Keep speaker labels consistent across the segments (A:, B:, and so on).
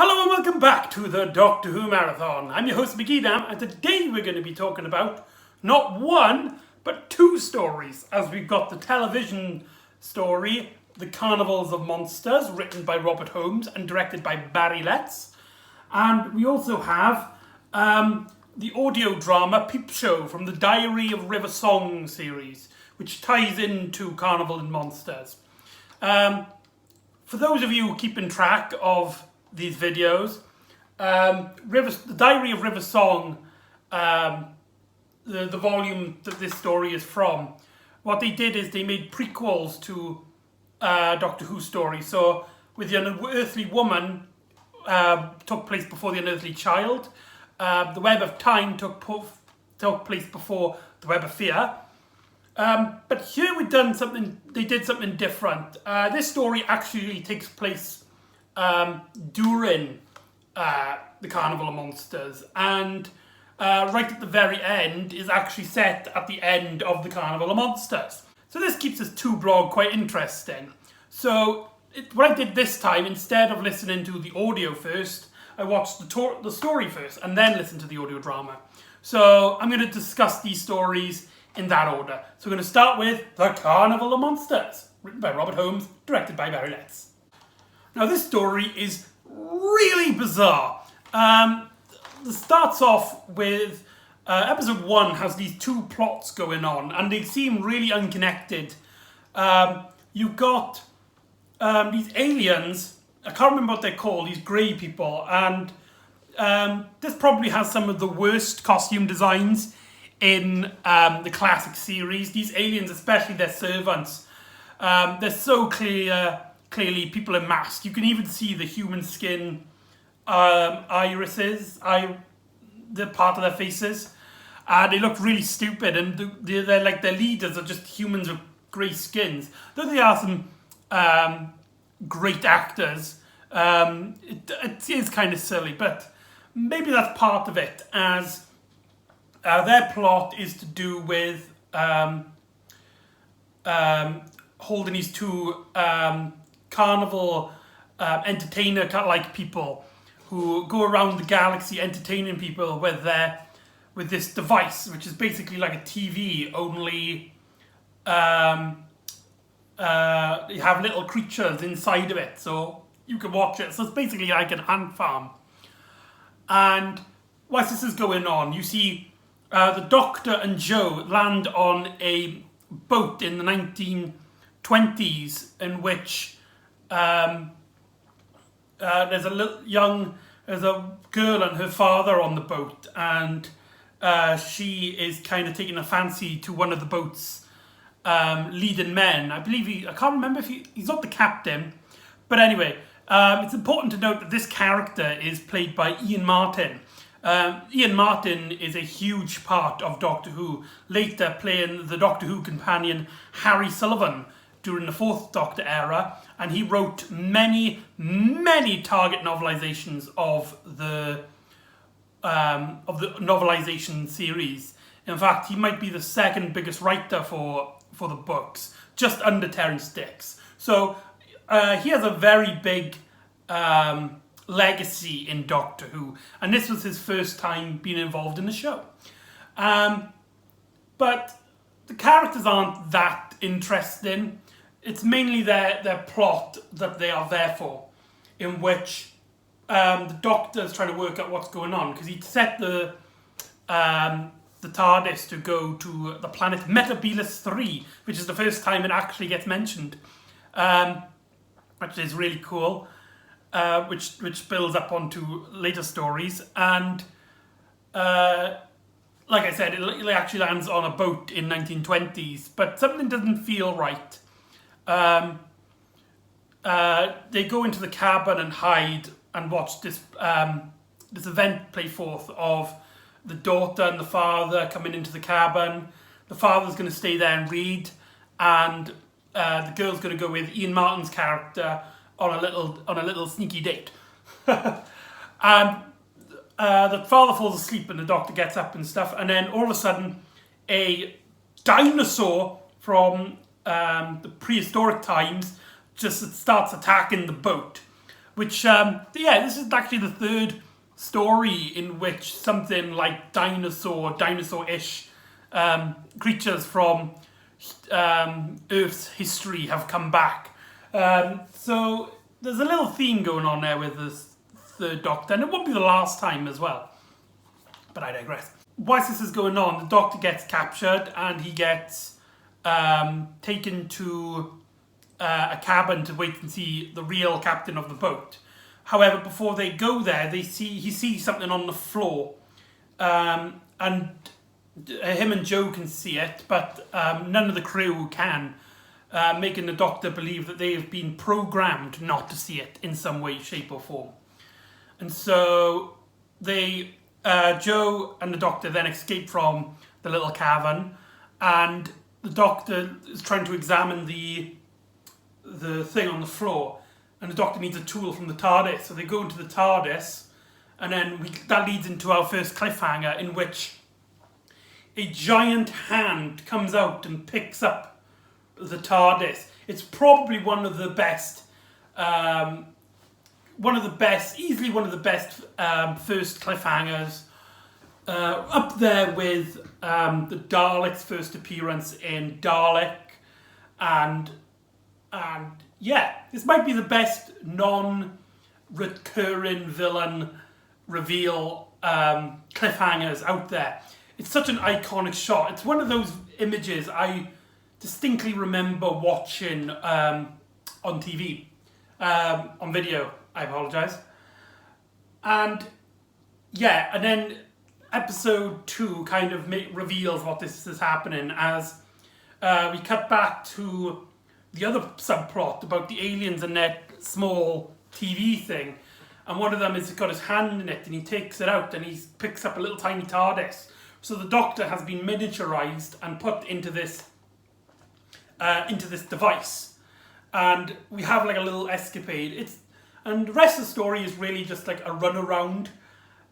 A: Hello and welcome back to the Doctor Who Marathon. I'm your host McEdam, and today we're going to be talking about not one, but two stories, as we've got the television story, The Carnivals of Monsters, written by Robert Holmes and directed by Barry Letts. And we also have the audio drama Peepshow from the Diary of River Song series, which ties into Carnival and Monsters. For those of you keeping track of these videos, the Diary of River Song, the volume that this story is from, what they did is they made prequels to Doctor Who stories. So with the Unearthly Woman took place before the Unearthly Child. The Web of Time took place before the Web of Fear. But here they did something different. This story actually takes place during the Carnival of Monsters, and right at the very end is actually set at the end of the Carnival of Monsters. So this keeps this two-blog quite interesting. So what I did this time, instead of listening to the audio first, I watched the story first and then listened to the audio drama. So I'm going to discuss these stories in that order. So we're going to start with The Carnival of Monsters, written by Robert Holmes, directed by Barry Letts. Now this story is really bizarre. It starts off with episode 1 has these two plots going on, and they seem really unconnected. You've got these aliens, I can't remember what they're called, these grey people, and this probably has some of the worst costume designs in the classic series. These aliens, especially their servants, they're so clearly people in masks. You can even see the human skin irises, the part of their faces. They look really stupid, and they're like their leaders are just humans with grey skins. Though they are some great actors, it is kind of silly, but maybe that's part of it, as their plot is to do with holding these two carnival entertainer-like people who go around the galaxy entertaining people with this device, which is basically like a TV, only you have little creatures inside of it, so you can watch it. So it's basically like an ant farm. And whilst this is going on, you see the Doctor and Joe land on a boat in the 1920s, in which there's a girl and her father on the boat, and she is kind of taking a fancy to one of the boat's leading men. I believe I can't remember if he's not the captain, but anyway, it's important to note that this character is played by Ian Martin. Ian Martin is a huge part of Doctor Who, later playing the Doctor Who companion Harry Sullivan during the Fourth Doctor era, and he wrote many Target novelizations of the novelization series. In fact, he might be the second biggest writer for the books, just under Terrance Dicks. So he has a very big legacy in Doctor Who, and this was his first time being involved in the show. But the characters aren't that interesting. It's mainly their plot that they are there for, in which the Doctor's trying to work out what's going on, because he'd set the TARDIS to go to the planet Metebelis 3, which is the first time it actually gets mentioned, which is really cool, which builds up onto later stories. And like I said, it actually lands on a boat in 1920s, but something doesn't feel right. They go into the cabin and hide and watch this event play forth of the daughter and the father coming into the cabin. The father's going to stay there and read, and the girl's going to go with Ian Martin's character on a little sneaky date. And the father falls asleep and the Doctor gets up and stuff, and then all of a sudden a dinosaur from the prehistoric times just starts attacking the boat, which, this is actually the third story in which something like dinosaur-ish creatures from Earth's history have come back. So there's a little theme going on there with this third Doctor, and it won't be the last time as well. But I digress. Whilst this is going on, the Doctor gets captured and he gets taken to a cabin to wait and see the real captain of the boat. However, before they go there, he sees something on the floor, and him and Joe can see it, but none of the crew can, making the Doctor believe that they have been programmed not to see it in some way, shape or form. And so Joe and the Doctor then escape from the little cavern, and the Doctor is trying to examine the thing on the floor, and the Doctor needs a tool from the TARDIS. So they go into the TARDIS, and then that leads into our first cliffhanger, in which a giant hand comes out and picks up the TARDIS. It's probably easily one of the best first cliffhangers, up there with the Daleks' first appearance in Dalek, and this might be the best non-recurring villain reveal cliffhangers out there. It's such an iconic shot. It's one of those images I distinctly remember watching on TV, on video. I apologise. And then episode 2 kind of reveals what this is happening, as we cut back to the other subplot about the aliens and their small TV thing, and one of them has got his hand in it and he takes it out and he picks up a little tiny TARDIS. So the Doctor has been miniaturized and put into this device, and we have like a little escapade. And the rest of the story is really just like a run around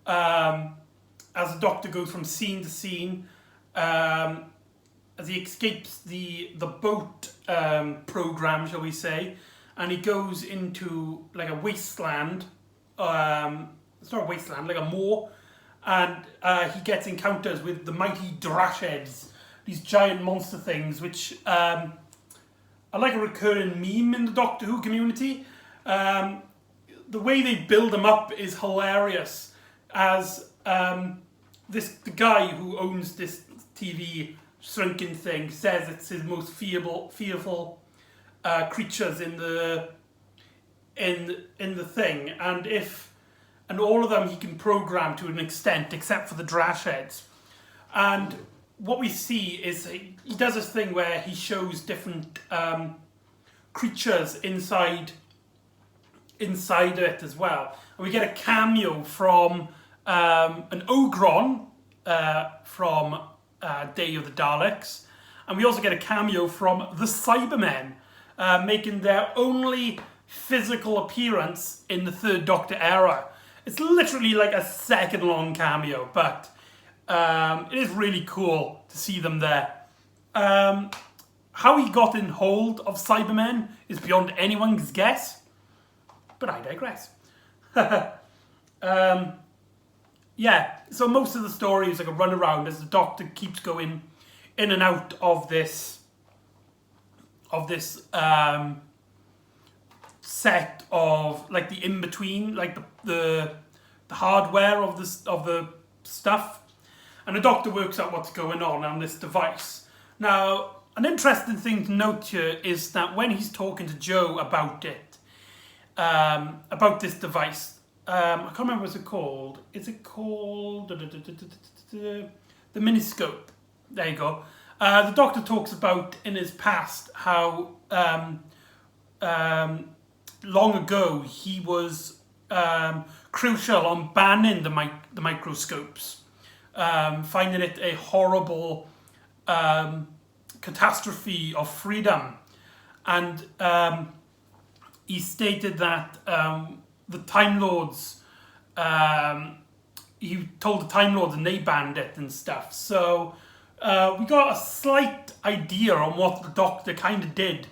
A: as the Doctor goes from scene to scene, as he escapes the boat program, shall we say, and he goes into like a wasteland. It's not a wasteland, like a moor, and he gets encounters with the mighty Drashheads, these giant monster things, which are like a recurring meme in the Doctor Who community. The way they build them up is hilarious, as the guy who owns this TV shrinking thing says it's his most fearful creatures in the thing, and all of them he can program to an extent, except for the Drashheads. And what we see is he does this thing where he shows different creatures inside it as well, and we get a cameo from an Ogron from Day of the Daleks, and we also get a cameo from the Cybermen, making their only physical appearance in the Third Doctor era. It's literally like a second-long cameo, but it is really cool to see them there. How he got in hold of Cybermen is beyond anyone's guess, but I digress. So most of the story is like a run around as the Doctor keeps going in and out of this set of like the in-between, like the hardware of the stuff, and the Doctor works out what's going on this device. Now, an interesting thing to note here is that when he's talking to Joe about it, about this device, I can't remember what it's called. Is it called the Miniscope? There you go. The Doctor talks about in his past how long ago he was crucial on banning the microscopes, finding it a horrible catastrophe of freedom, and he stated that the Time Lords, he told the Time Lords and they banned it and stuff. So we got a slight idea on what the Doctor kind of did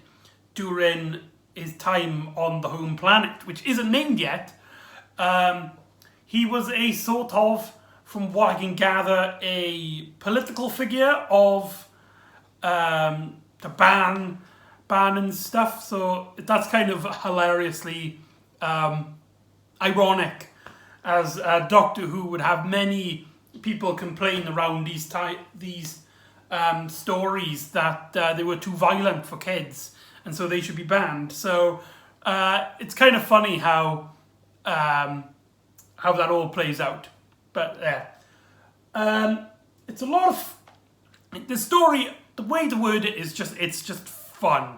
A: during his time on the home planet, which isn't named yet. He was a sort of, from what I can gather, a political figure of the ban and stuff. So that's kind of hilariously ironic, as Doctor Who would have many people complain around these stories that they were too violent for kids, and so they should be banned. So it's kind of funny how that all plays out. But it's a lot of the story. The way to word it is it's just fun.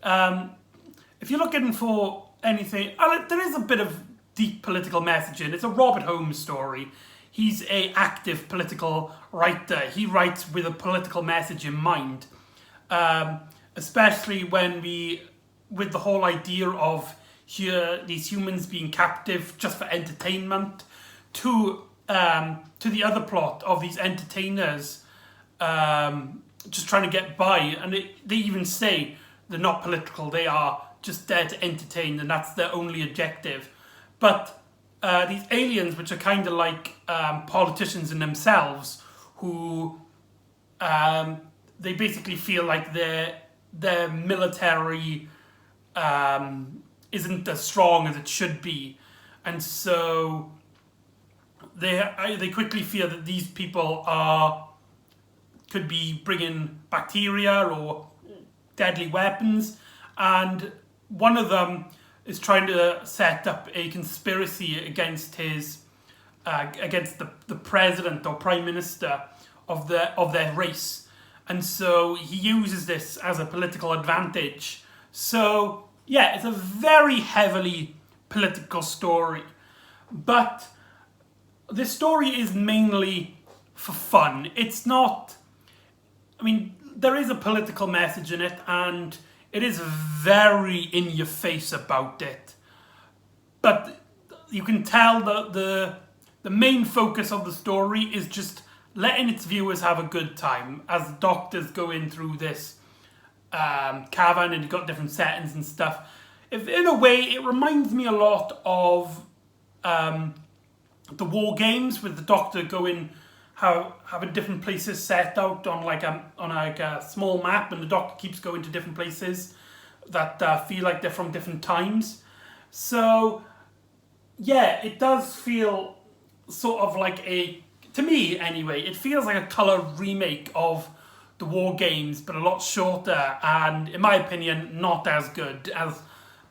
A: If you're looking for anything, there is a bit of deep political messaging. It's a Robert Holmes story. He's a active political writer. He writes with a political message in mind, especially with the whole idea of these humans being captive just for entertainment, to the other plot of these entertainers just trying to get by. And they even say they're not political, they are just there to entertain, and that's their only objective. But these aliens, which are kind of like politicians in themselves, who they basically feel like their military isn't as strong as it should be, and so they quickly feel that these people could be bringing bacteria or deadly weapons, and one of them is trying to set up a conspiracy against against the president or prime minister of their race, and so he uses this as a political advantage. So yeah, it's a very heavily political story, but this story is mainly for fun. It's not. I mean, there is a political message in it, and it is very in your face about it. But you can tell that the main focus of the story is just letting its viewers have a good time as the Doctors go in through this cavern, and you've got different settings and stuff. In a way, it reminds me a lot of the War Games, with the Doctor going having different places set out on a small map, and the Doctor keeps going to different places that feel like they're from different times. So yeah, it does feel sort of like to me anyway, it feels like a colour remake of the War Games, but a lot shorter, and in my opinion not as good as.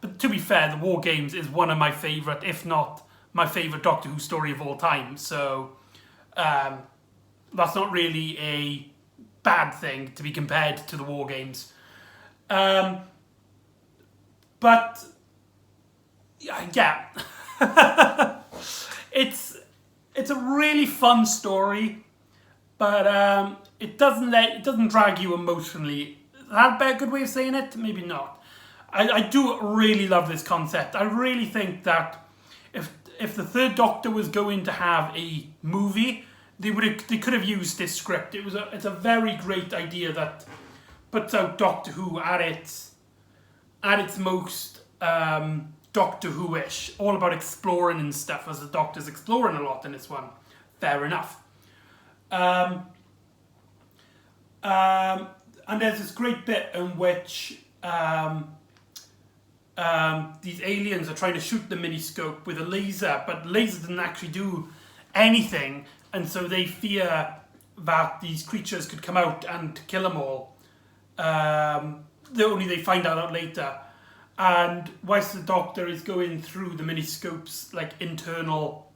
A: But to be fair, the War Games is one of my favourite, if not my favourite Doctor Who story of all time. So that's not really a bad thing to be compared to the War Games. But yeah, it's a really fun story, but it doesn't drag you emotionally. Is that a good way of saying it? Maybe not. I do really love this concept. I really think that if the Third Doctor was going to have a movie, they could have used this script. It's a very great idea that puts out Doctor Who at its most Doctor Who-ish, all about exploring and stuff, as the Doctor's exploring a lot in this one. Fair enough. And there's this great bit in which these aliens are trying to shoot the miniscope with a laser, but the laser doesn't actually do anything, and so they fear that these creatures could come out and kill them all. They find out later. And whilst the Doctor is going through the miniscope's internal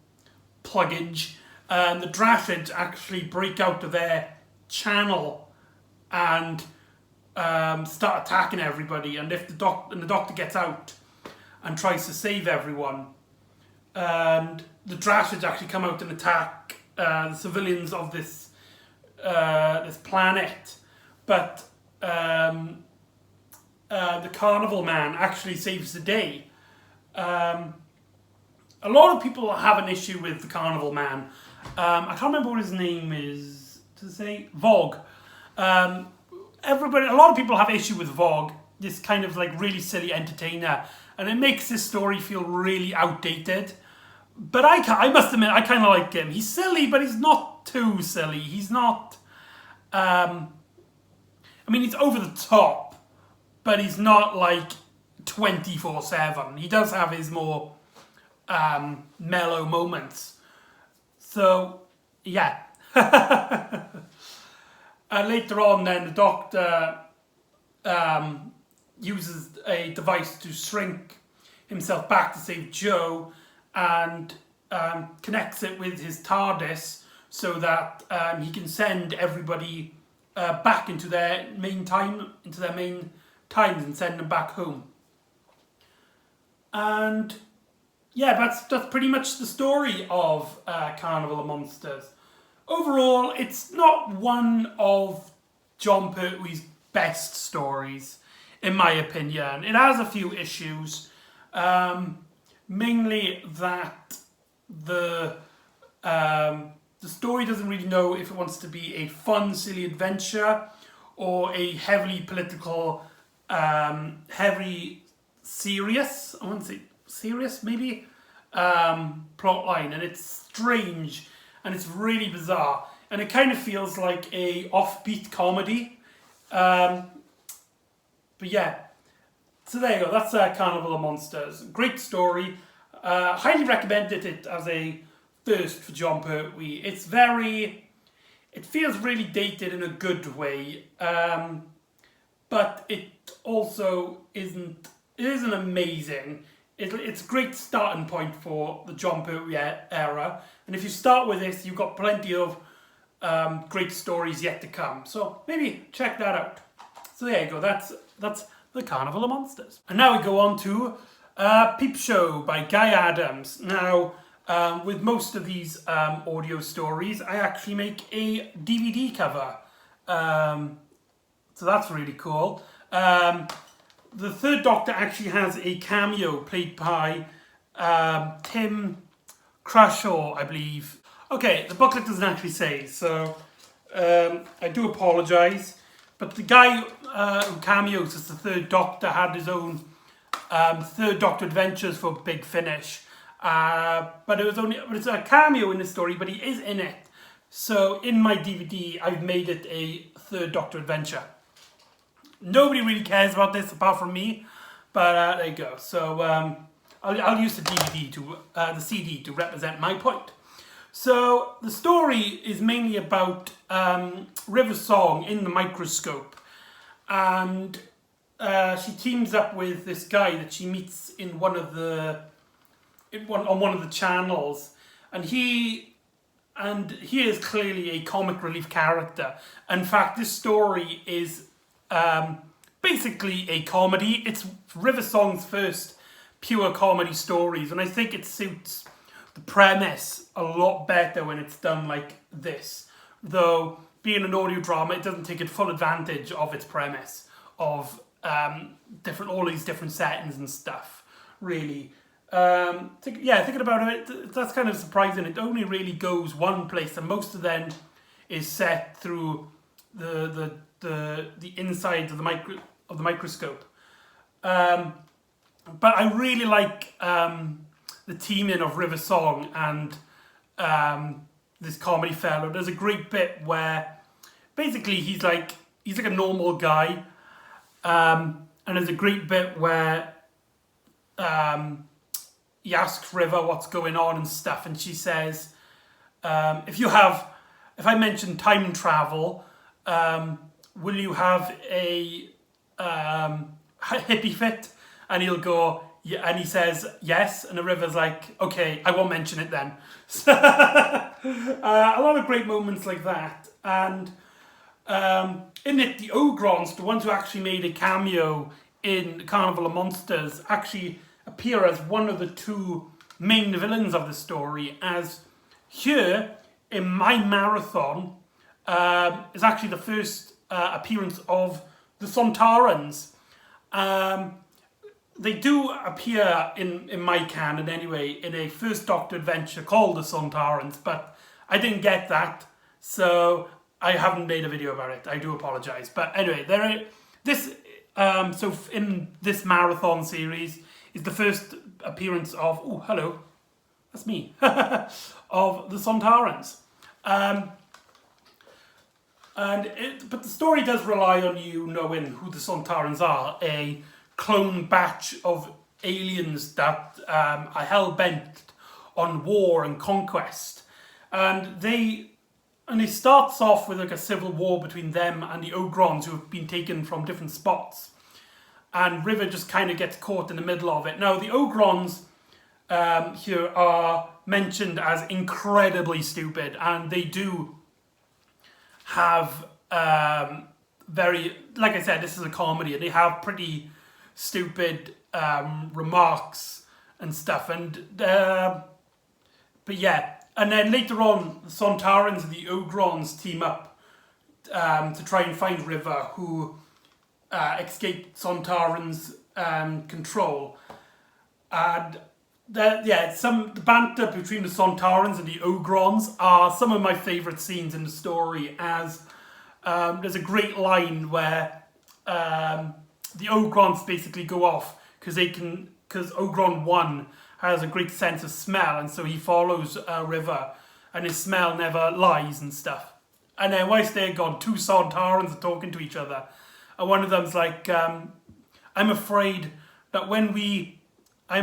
A: pluggage, the Drashids actually break out of their channel and start attacking everybody. And the Doctor gets out and tries to save everyone, and the Drashids actually come out and attack the civilians of this planet, but the Carnival man actually saves the day. A lot of people have an issue with the Carnival man. I can't remember what his name is. To say Vogue. A lot of people have issue with Vogue. this kind of like really silly entertainer, and it makes this story feel really outdated. But I must admit, I kind of like him. He's silly, but he's not too silly. He's not, I mean, he's over the top, but he's not like 24/7. He does have his more mellow moments. So, yeah. Later on then, the Doctor uses a device to shrink himself back to save Jo, and connects it with his TARDIS so that he can send everybody back into their main times and send them back home. And yeah, that's pretty much the story of Carnival of Monsters. Overall, it's not one of Jon Pertwee's best stories, in my opinion. It has a few issues, mainly that the story doesn't really know if it wants to be a fun, silly adventure or a heavily political, heavy, serious, I want to say serious maybe, plot line. And it's strange and it's really bizarre. And it kind of feels like a offbeat comedy. But yeah, so there you go, that's Carnival of Monsters. Great story. Highly recommended it as a first for Jon Pertwee. It feels really dated in a good way, but it also isn't amazing. It's a great starting point for the Jon Pertwee era, and if you start with this, you've got plenty of great stories yet to come. So maybe check that out. So there you go, that's the Carnival of Monsters. And now we go on to Peepshow by Guy Adams. Now, with most of these audio stories, I actually make a DVD cover. So that's really cool. The Third Doctor actually has a cameo played by Tim Crashaw, I believe. Okay, the booklet doesn't actually say, so I do apologise. But the guy who cameos as the Third Doctor had his own Third Doctor adventures for Big Finish. But it's a cameo in the story, but he is in it. So in my DVD, I've made it a Third Doctor adventure. Nobody really cares about this apart from me, but there you go. So I'll use the the CD to represent my point. So the story is mainly about River Song in the microscope, and she teams up with this guy that she meets in on one of the channels, and he is clearly a comic relief character. In fact, this story is basically a comedy. It's River Song's first pure comedy stories, and I think it suits the premise a lot better when it's done like this. Though, being an audio drama, it doesn't take full advantage of its premise of all these different settings and stuff, really. Thinking about it, that's kind of surprising. It only really goes one place, and most of them is set through the inside of the microscope. But I really like the teaming of River Song and this comedy fellow. There's a great bit where basically he's like a normal guy, and there's a great bit where he asks River what's going on and stuff, and she says, if I mention time travel, will you have a hippie fit? And he'll go, yeah, and he says yes, and the River's like, okay, I won't mention it then. A lot of great moments like that. And in it, the Ogrons, the ones who actually made a cameo in Carnival of Monsters, actually appear as one of the two main villains of the story, as here in my marathon is actually the first appearance of the Sontarans. They do appear in my canon anyway in a First Doctor adventure called the Sontarans, but I didn't get that, so I haven't made a video about it. I do apologise. But anyway, So in this marathon series is the first appearance of, oh, hello, that's me, of the Sontarans. But the story does rely on you knowing who the Sontarans are, a clone batch of aliens that are hell-bent on war and conquest. And it starts off with like a civil war between them and the Ogrons, who have been taken from different spots. And River just kind of gets caught in the middle of it. Now, the Ogrons here are mentioned as incredibly stupid, and they do have very, like I said, this is a comedy, and they have pretty stupid remarks and stuff. But yeah, and then later on, the Sontarans and the Ogrons team up to try and find River, who escaped Sontarans' control. And the banter between the Sontarans and the Ogrons are some of my favourite scenes in the story, as there's a great line where the Ogrons basically go off because Ogron 1 has a great sense of smell, and so he follows River, and his smell never lies and stuff. And then whilst they're gone, two Sontarans are talking to each other, and one of them's like, I'm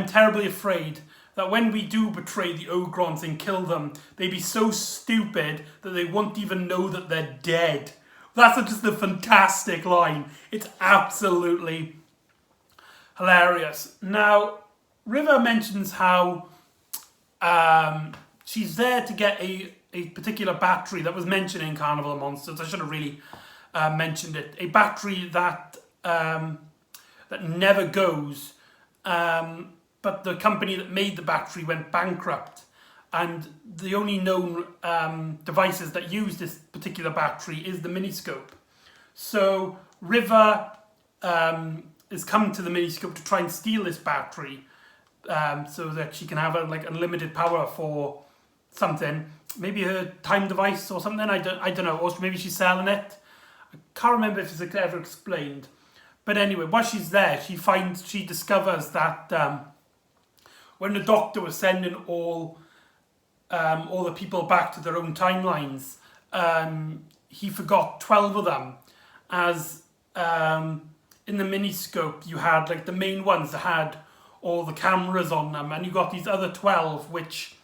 A: terribly afraid that when we do betray the Ogrons and kill them, they be so stupid that they won't even know that they're dead. That's just a fantastic line. It's absolutely hilarious. Now, River mentions how she's there to get a particular battery that was mentioned in Carnival of Monsters. I should have really mentioned it. A battery that never goes, but the company that made the battery went bankrupt, and the only known devices that use this particular battery is the miniscope. So River has come to the miniscope to try and steal this battery, so that she can have unlimited power for something, maybe her time device or something. I don't know, or maybe she's selling it. I can't remember if it's ever explained. But anyway, while she's there, she discovers that when the Doctor was sending all the people back to their own timelines, he forgot 12 of them, as in the miniscope you had the main ones that had all the cameras on them, and you got these other 12 which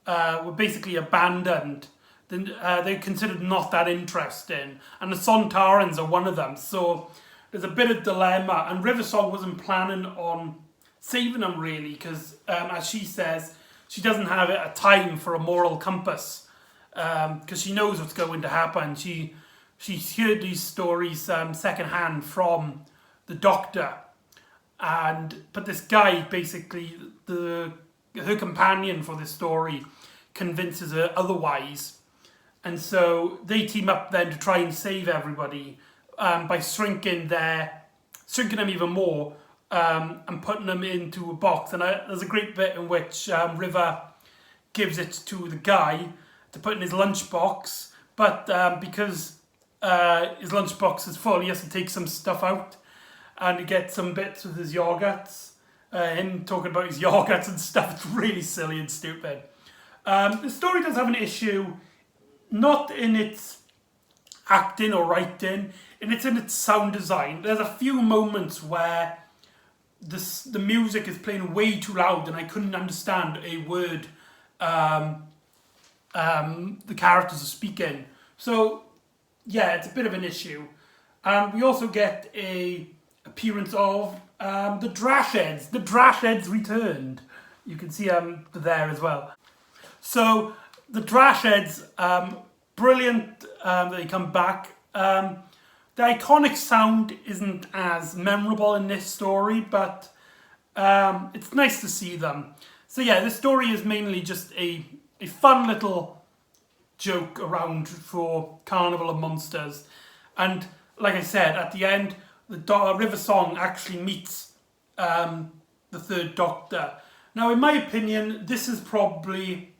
A: were basically abandoned. They're considered not that interesting, and the Sontarans are one of them. So there's a bit of dilemma, and Riversong wasn't planning on saving them really, because as she says, she doesn't have a time for a moral compass, because she knows what's going to happen. She's heard these stories secondhand from the Doctor, but this guy, basically her companion for this story, convinces her otherwise, and so they team up then to try and save everybody by shrinking them even more, and putting them into a box. And there's a great bit in which River gives it to the guy to put in his lunchbox, but because his lunchbox is full, he has to take some stuff out and to get some bits with his yogurts. Him talking about his yogurts and stuff. It's really silly and stupid. The story does have an issue, not in its acting or writing, and it's in its sound design. There's a few moments where the music is playing way too loud and I couldn't understand a word the characters are speaking. So yeah, it's a bit of an issue. We also get a appearance of the Drashheads. The Drashheads returned. You can see them there as well. So the Drashheads, brilliant that they come back. The iconic sound isn't as memorable in this story, but it's nice to see them. So yeah, this story is mainly just a fun little joke around for Carnival of Monsters. And like I said, at the end, the River Song actually meets the third Doctor. Now, in my opinion, this is probably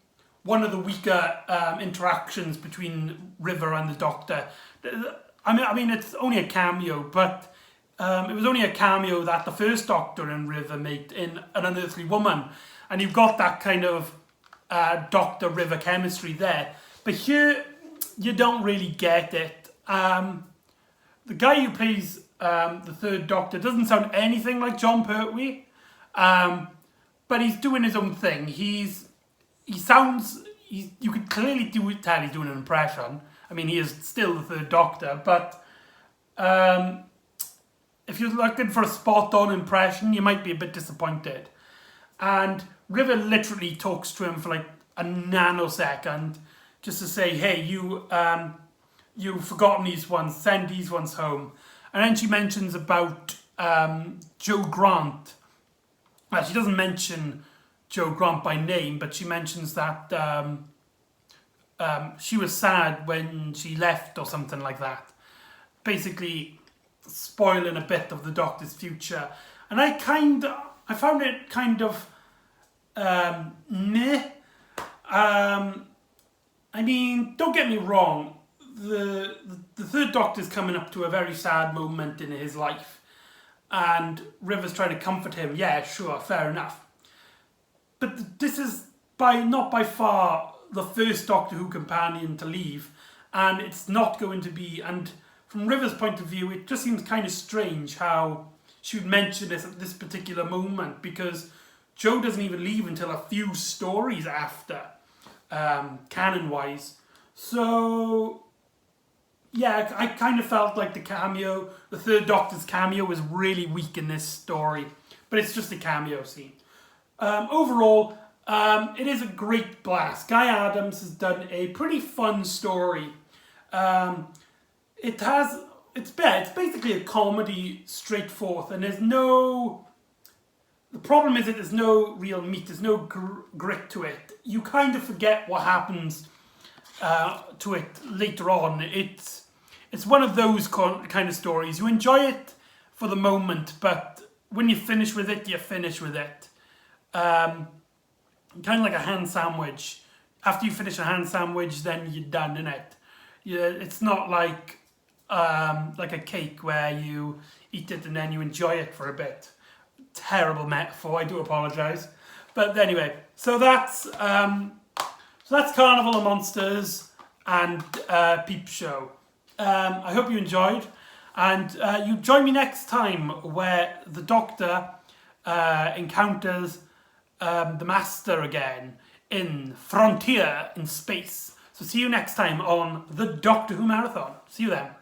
A: one of the weaker interactions between River and the Doctor. I mean, it's only a cameo, but it was only a cameo that the first Doctor and River made in An Unearthly Woman. And you've got that kind of Doctor River chemistry there. But here, you don't really get it. The guy who plays the third Doctor doesn't sound anything like Jon Pertwee. But he's doing his own thing. You could clearly tell he's doing an impression. I mean, he is still the third Doctor, but if you're looking for a spot-on impression, you might be a bit disappointed. And River literally talks to him for like a nanosecond, just to say, hey, you've forgotten these ones, send these ones home. And then she mentions about Joe Grant. Well, she doesn't mention Joe Grant by name, but she mentions that she was sad when she left or something like that. Basically spoiling a bit of the Doctor's future. And I found it kind of meh. I mean, don't get me wrong, the third Doctor's coming up to a very sad moment in his life, and River's trying to comfort him. Yeah, sure, fair enough. But this is not by far the first Doctor Who companion to leave, and it's not going to be. And from River's point of view, it just seems kind of strange how she would mention this at this particular moment, because Joe doesn't even leave until a few stories after, canon-wise. So, yeah, I kind of felt like the third Doctor's cameo was really weak in this story, but it's just a cameo scene. Overall, it is a great blast. Guy Adams has done a pretty fun story. It's basically a comedy straight forth, and the problem is that there's no real meat, there's no grit to it. You kind of forget what happens to it later on. It's one of those kind of stories. You enjoy it for the moment, but when you finish with it, you finish with it. Kind of like a ham sandwich. After you finish a ham sandwich, then you're done, innit? It's not like a cake where you eat it and then you enjoy it for a bit. Terrible metaphor, I do apologise. But anyway, so that's Carnival of Monsters and Peepshow. I hope you enjoyed, and you join me next time where the Doctor encounters the Master again in Frontier in Space. So see you next time on the Doctor Who Marathon. See you then.